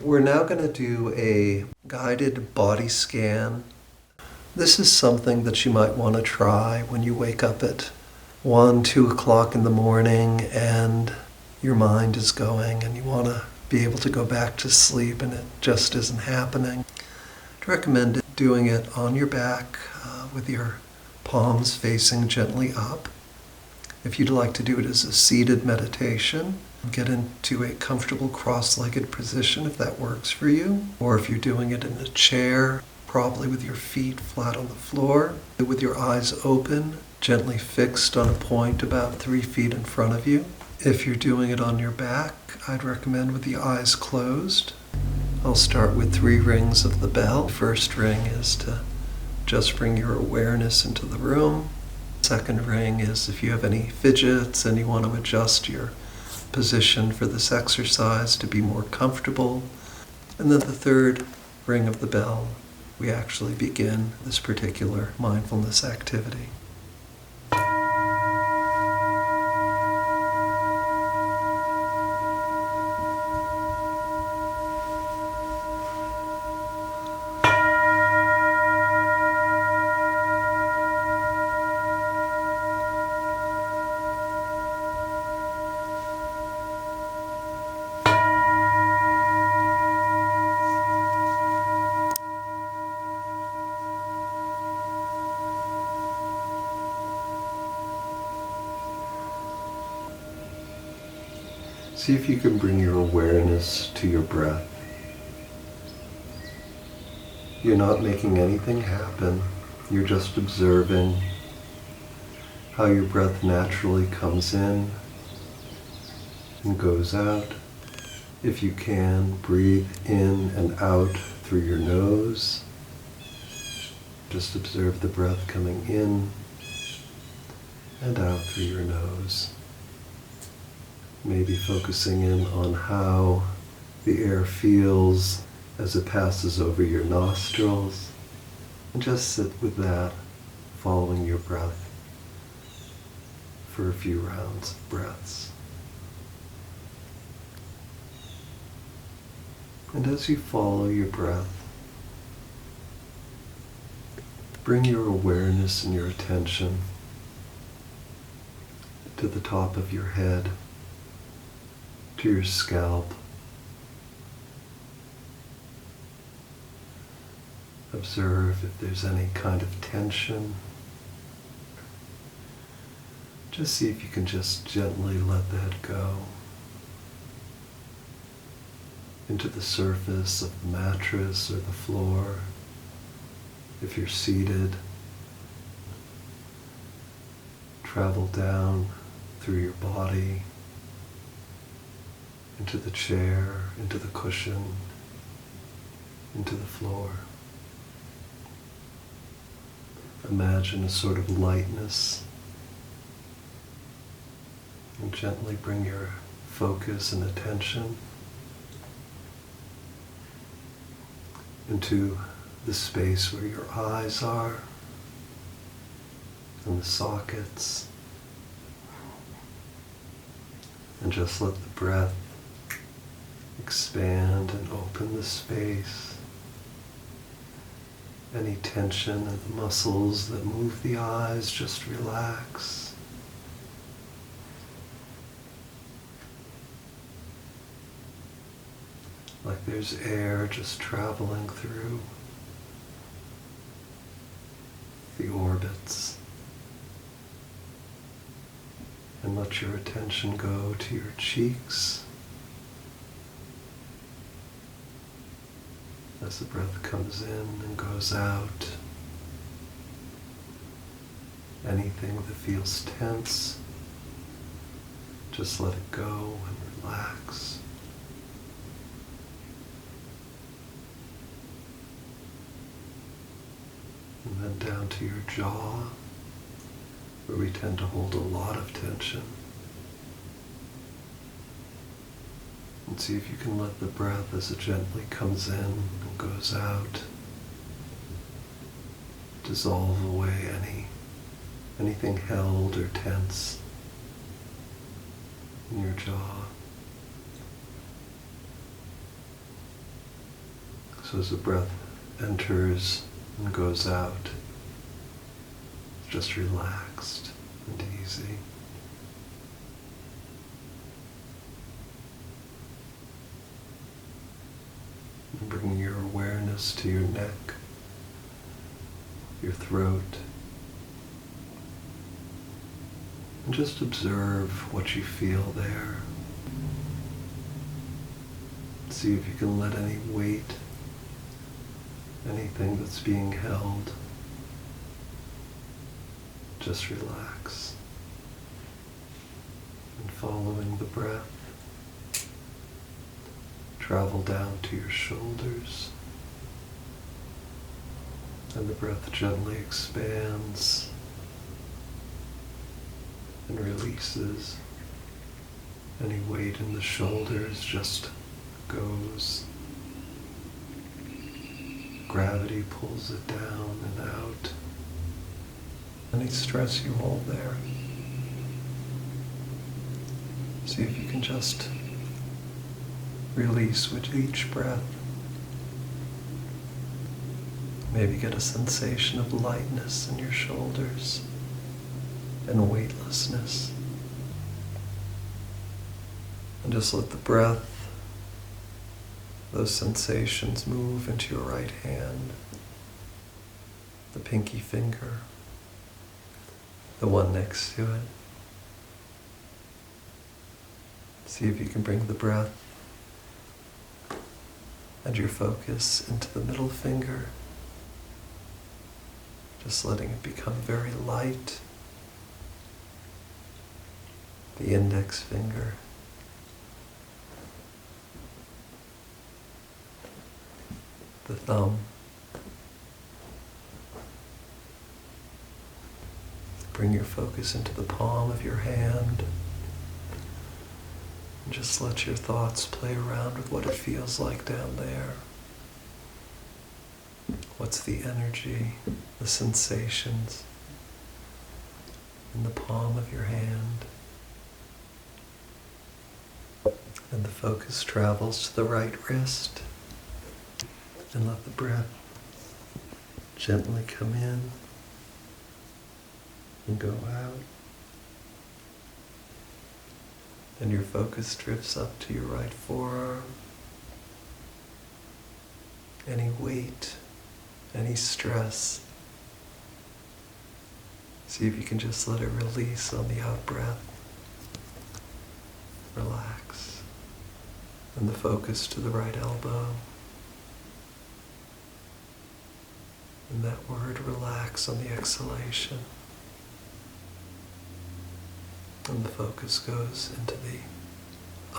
We're now going to do a guided body scan. This is something that you might want to try when you wake up at 1, 2 o'clock in the morning and your mind is going and you want to be able to go back to sleep and it just isn't happening. I'd recommend doing it on your back with your palms facing gently up. If you'd like to do it as a seated meditation, get into a comfortable cross-legged position if that works for you. Or if you're doing it in a chair, probably with your feet flat on the floor, with your eyes open, gently fixed on a point about 3 feet in front of you. If you're doing it on your back, I'd recommend with the eyes closed. I'll start with 3 rings of the bell. First ring is to just bring your awareness into the room. Second ring is if you have any fidgets and you want to adjust your position for this exercise to be more comfortable. And then the third ring of the bell, we actually begin this particular mindfulness activity. See if you can bring your awareness to your breath. You're not making anything happen. You're just observing how your breath naturally comes in and goes out. If you can, breathe in and out through your nose. Just observe the breath coming in and out through your nose. Maybe focusing in on how the air feels as it passes over your nostrils. And just sit with that, following your breath for a few rounds of breaths. And as you follow your breath, bring your awareness and your attention to the top of your head, to your scalp. Observe if there's any kind of tension. Just see if you can just gently let that go into the surface of the mattress or the floor. If you're seated, travel down through your body, into the chair, into the cushion, into the floor. Imagine a sort of lightness and gently bring your focus and attention into the space where your eyes are and the sockets, and just let the breath expand and open the space. Any tension in the muscles that move the eyes, just relax. Like there's air just traveling through the orbits. And let your attention go to your cheeks as the breath comes in and goes out. Anything that feels tense, just let it go and relax. And then down to your jaw, where we tend to hold a lot of tension. And see if you can let the breath as it gently comes in and goes out dissolve away anything held or tense in your jaw. So as the breath enters and goes out, it's just relaxed and easy. And bringing your awareness to your neck, your throat, and just observe what you feel there. See if you can let any weight, anything that's being held, just relax. And following the breath, travel down to your shoulders, and the breath gently expands and releases. Any weight in the shoulders just goes. Gravity pulls it down and out. Any stress you hold there, see if you can just release with each breath. Maybe get a sensation of lightness in your shoulders and weightlessness. And just let the breath, those sensations move into your right hand, the pinky finger, the one next to it. See if you can bring the breath and your focus into the middle finger, just letting it become very light. The index finger, the thumb, bring your focus into the palm of your hand, and just let your thoughts play around with what it feels like down there. What's the energy, the sensations in the palm of your hand? And the focus travels to the right wrist, and let the breath gently come in and go out. And your focus drifts up to your right forearm. Any weight, any stress, see if you can just let it release on the out breath. Relax. And the focus to the right elbow. And that word relax on the exhalation. And the focus goes into the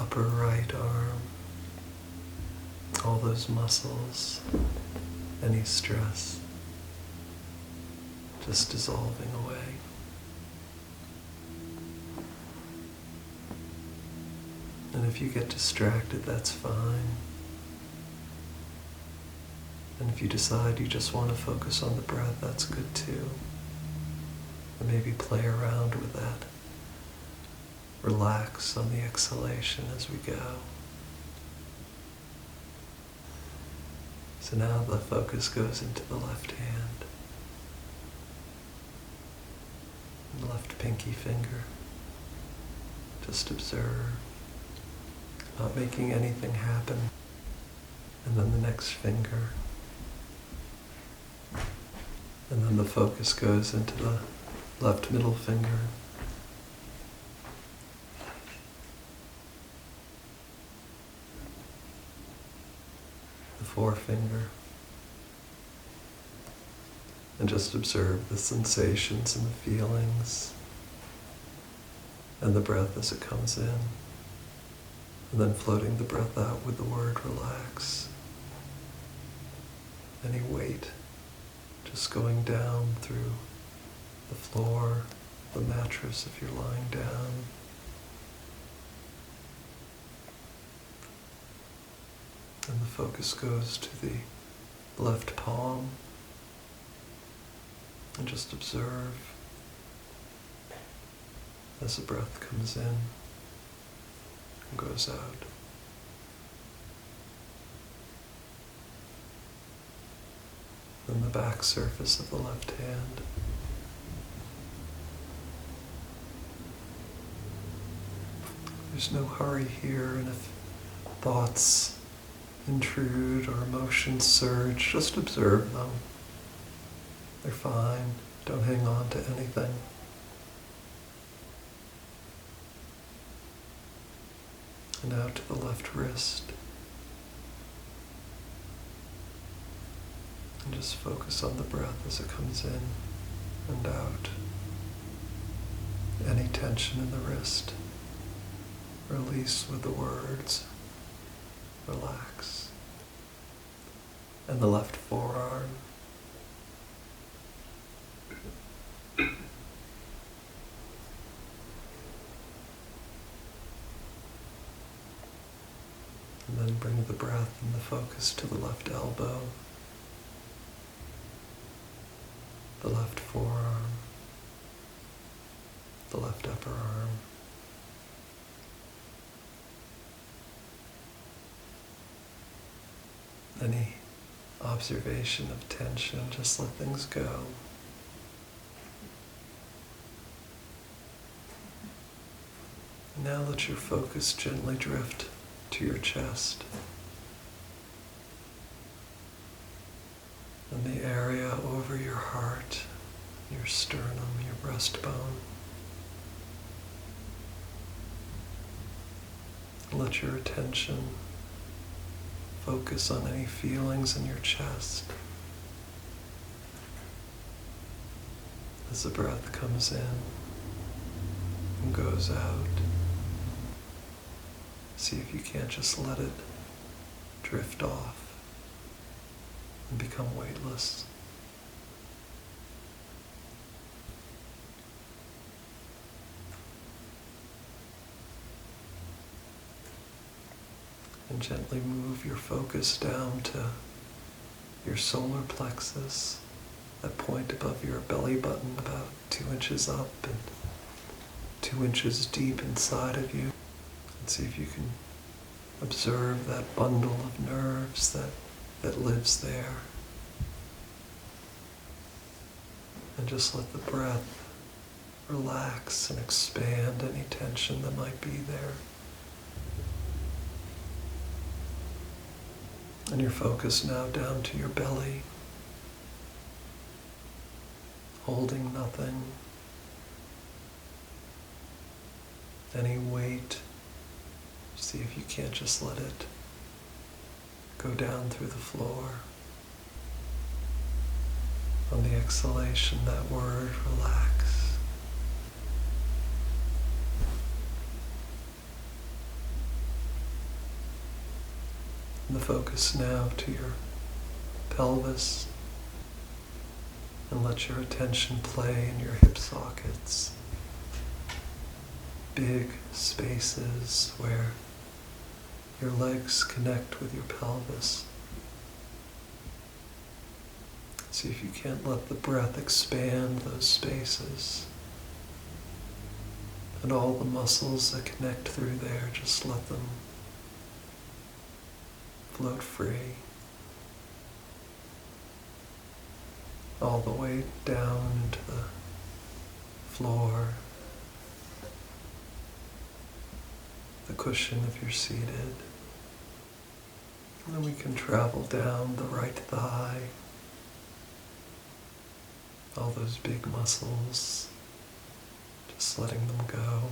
upper right arm. All those muscles, any stress, just dissolving away. And if you get distracted, that's fine. And if you decide you just want to focus on the breath, that's good too. And maybe play around with that. Relax on the exhalation as we go. So now the focus goes into the left hand, the left pinky finger. Just observe, not making anything happen. And then the next finger. And then the focus goes into the left middle finger. The forefinger. And just observe the sensations and the feelings and the breath as it comes in. And then floating the breath out with the word relax. Any weight just going down through the floor, the mattress if you're lying down. And the focus goes to the left palm. And just observe as the breath comes in and goes out. then the back surface of the left hand. There's no hurry here, and if thoughts intrude or emotions surge, just observe them. They're fine. Don't hang on to anything. And out to the left wrist. And just focus on the breath as it comes in and out. Any tension in the wrist, release with the words, relax. And the left forearm. And then bring the breath and the focus to the left elbow, the left forearm, the left upper arm. Any observation of tension, just let things go. Now let your focus gently drift to your chest and the area over your heart, your sternum, your breastbone. Let your attention focus on any feelings in your chest as the breath comes in and goes out. See if you can't just let it drift off and become weightless. And gently move your focus down to your solar plexus, that point above your belly button, about 2 inches up and 2 inches deep inside of you. And see if you can observe that bundle of nerves that lives there. And just let the breath relax and expand any tension that might be there. And your focus now down to your belly, holding nothing, any weight. See if you can't just let it go down through the floor. On the exhalation, that word, relax. And the focus now to your pelvis, and let your attention play in your hip sockets. Big spaces where your legs connect with your pelvis. See if you can't let the breath expand those spaces. And all the muscles that connect through there, just let them float free. All the way down into the floor, the cushion if you're seated. And then we can travel down the right thigh, all those big muscles, just letting them go.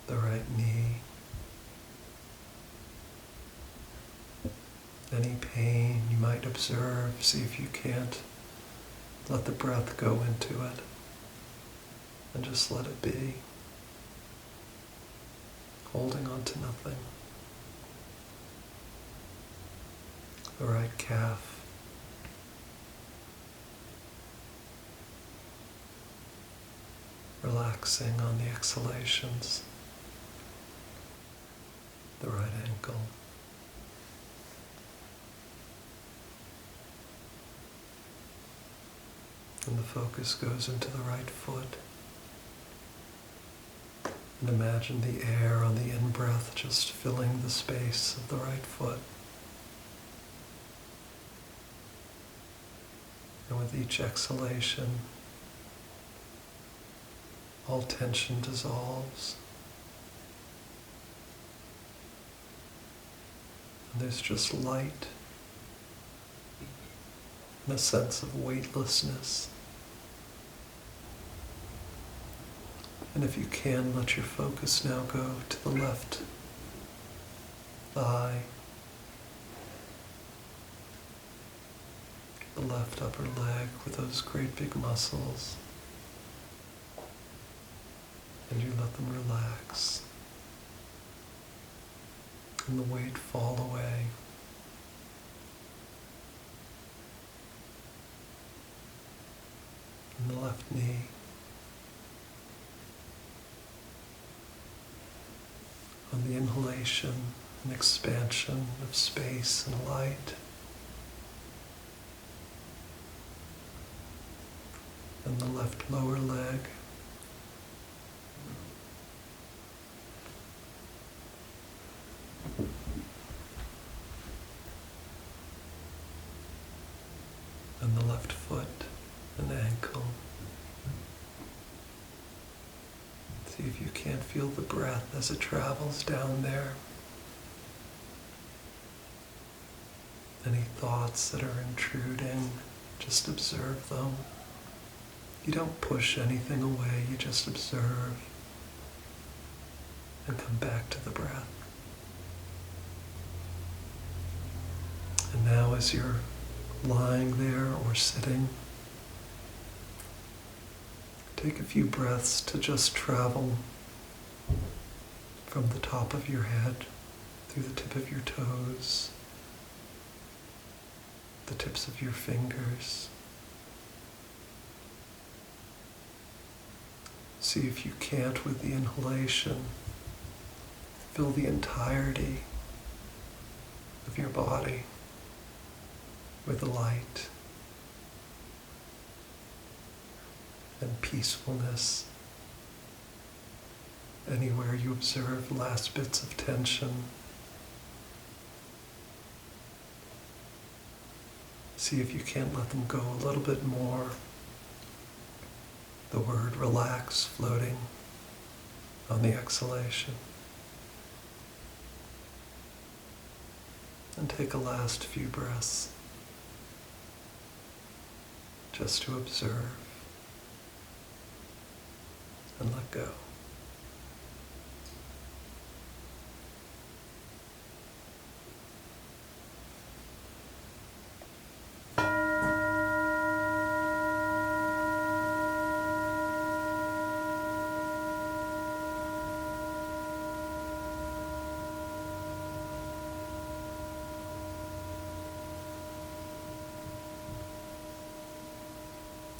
The right knee. Any pain you might observe, see if you can't let the breath go into it, and just let it be, holding on to nothing. The right calf. Relaxing on the exhalations. The right ankle. And the focus goes into the right foot. And imagine the air on the in-breath just filling the space of the right foot. And with each exhalation, all tension dissolves. And there's just light and a sense of weightlessness. And if you can, let your focus now go to the left thigh, the left upper leg with those great big muscles. And you let them relax. And the weight fall away. And the left knee. On the inhalation and expansion of space and light. And the left lower leg. And the left foot and ankle. See if you can't feel the breath as it travels down there. Any thoughts that are intruding, just observe them. You don't push anything away, you just observe and come back to the breath. And now as you're lying there or sitting, take a few breaths to just travel from the top of your head through the tip of your toes, the tips of your fingers. See if you can't, with the inhalation, fill the entirety of your body with the light and peacefulness. Anywhere you observe last bits of tension, see if you can't let them go a little bit more. The word relax floating on the exhalation. And take a last few breaths just to observe and let go.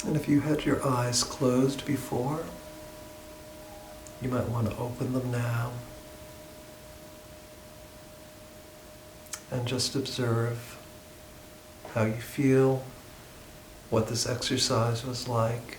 And if you had your eyes closed before, you might want to open them now and just observe how you feel, what this exercise was like,